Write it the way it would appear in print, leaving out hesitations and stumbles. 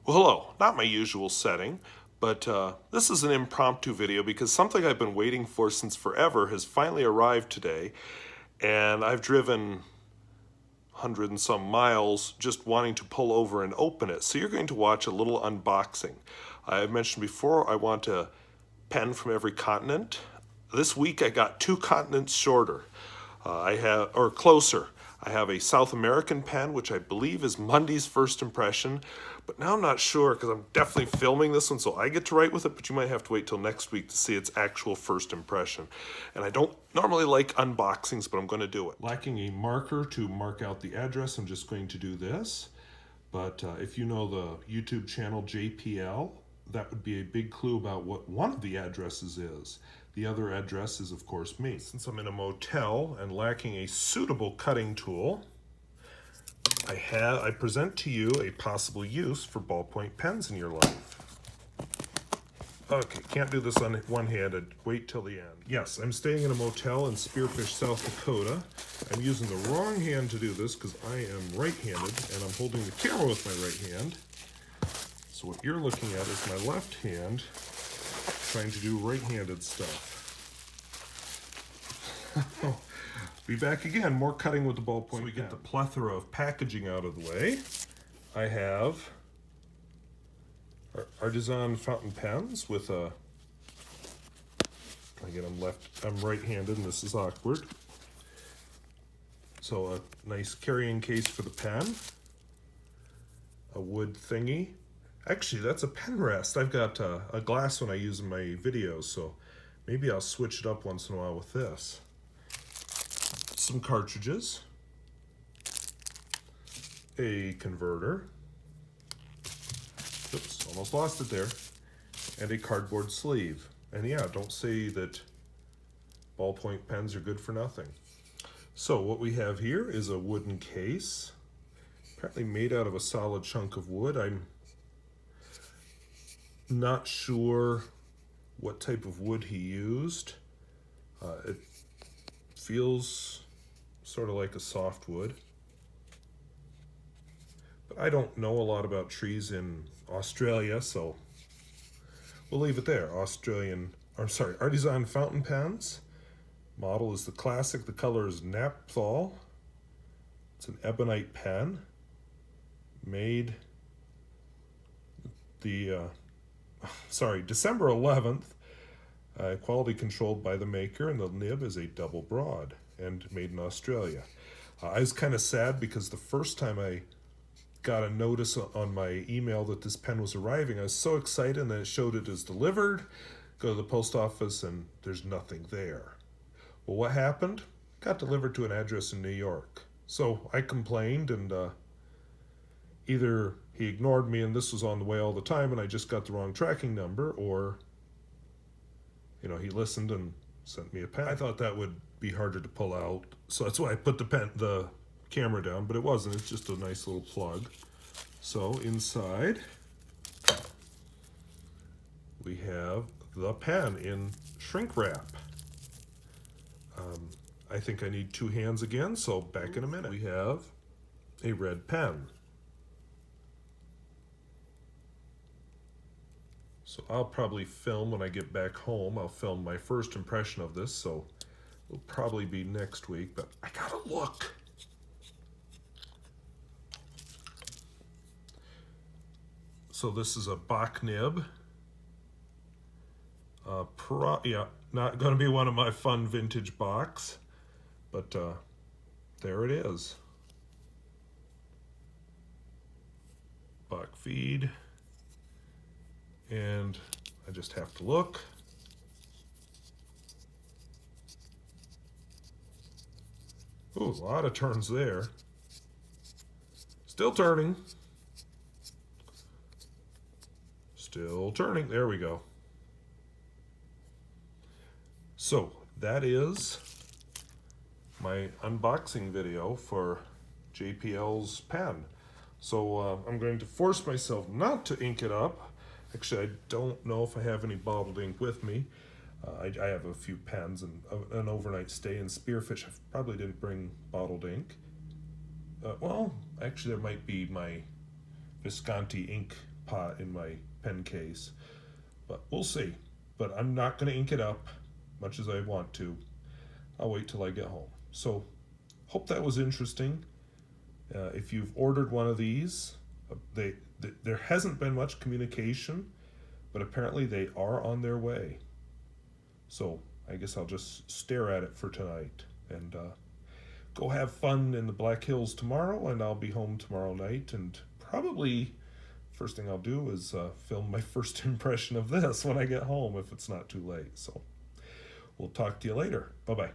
Well, hello, not my usual setting, but this is an impromptu video because something I've been waiting for since forever has finally arrived today, and I've driven 100 and some miles just wanting to pull over and open it. So you're going to watch a little unboxing. I've mentioned before I want a pen from every continent. This week I got 2 continents shorter. Or closer. I have a South American pen, which I believe is Monday's first impression, but now I'm not sure because I'm definitely filming this one, so I get to write with it, but you might have to wait till next week to see its actual first impression. And I don't normally like unboxings, but I'm going to do it. Lacking a marker to mark out the address, I'm just going to do this. But if you know the YouTube channel JPL, that would be a big clue about what one of the addresses is. The other address is, of course, me. Since I'm in a motel and lacking a suitable cutting tool, I present to you a possible use for ballpoint pens in your life. Okay, can't do this on one-handed. Wait till the end. Yes, I'm staying in a motel in Spearfish, South Dakota. I'm using the wrong hand to do this because I am right-handed and I'm holding the camera with my right hand. So what you're looking at is my left hand trying to do right-handed stuff. Be back again, more cutting with the ballpoint. So we get the plethora of packaging out of the way. I have Artisan fountain pens with a, again I'm right-handed and this is awkward. So a nice carrying case for the pen, a wood thingy. Actually, that's a pen rest. I've got a glass one I use in my videos, so maybe I'll switch it up once in a while with this. Some cartridges, a converter, oops, almost lost it there, and a cardboard sleeve. And yeah, don't say that ballpoint pens are good for nothing. So what we have here is a wooden case, apparently made out of a solid chunk of wood. I'm not sure what type of wood he used. It feels sort of like a softwood. But I don't know a lot about trees in Australia, so we'll leave it there. Artisan fountain pens. Model is the classic. The color is Naphthol. It's an ebonite pen. Made December 11th. Quality controlled by the maker, and the nib is a double broad and made in Australia. I was kind of sad because the first time I got a notice on my email that this pen was arriving, I was so excited, and then it showed it as delivered. Go to the post office and there's nothing there. Well, what happened? It got delivered to an address in New York. So I complained, and either he ignored me and this was on the way all the time and I just got the wrong tracking number, or he listened and sent me a pen. I thought that would be harder to pull out, so that's why I put the camera down, but it wasn't. It's just a nice little plug. So inside we have the pen in shrink wrap. I think I need 2 hands again, so back in a minute. We have a red pen. So I'll probably film when I get back home. I'll film my first impression of this, so it'll probably be next week, but I gotta look. So this is a Bach nib. Not gonna be one of my fun vintage Bachs, but there it is. Bach feed. And I just have to look. Ooh, a lot of turns there. Still turning. Still turning. There we go. So that is my unboxing video for JPL's pen. So I'm going to force myself not to ink it up. Actually, I don't know if I have any bottled ink with me. I have a few pens and an overnight stay in Spearfish. I probably didn't bring bottled ink. Well, actually there might be my Visconti ink pot in my pen case. But we'll see. But I'm not going to ink it up much as I want to. I'll wait till I get home. So, hope that was interesting. If you've ordered one of these, there hasn't been much communication, but apparently they are on their way. So, I guess I'll just stare at it for tonight and go have fun in the Black Hills tomorrow, and I'll be home tomorrow night, and probably first thing I'll do is film my first impression of this when I get home if it's not too late. So we'll talk to you later. Bye-bye.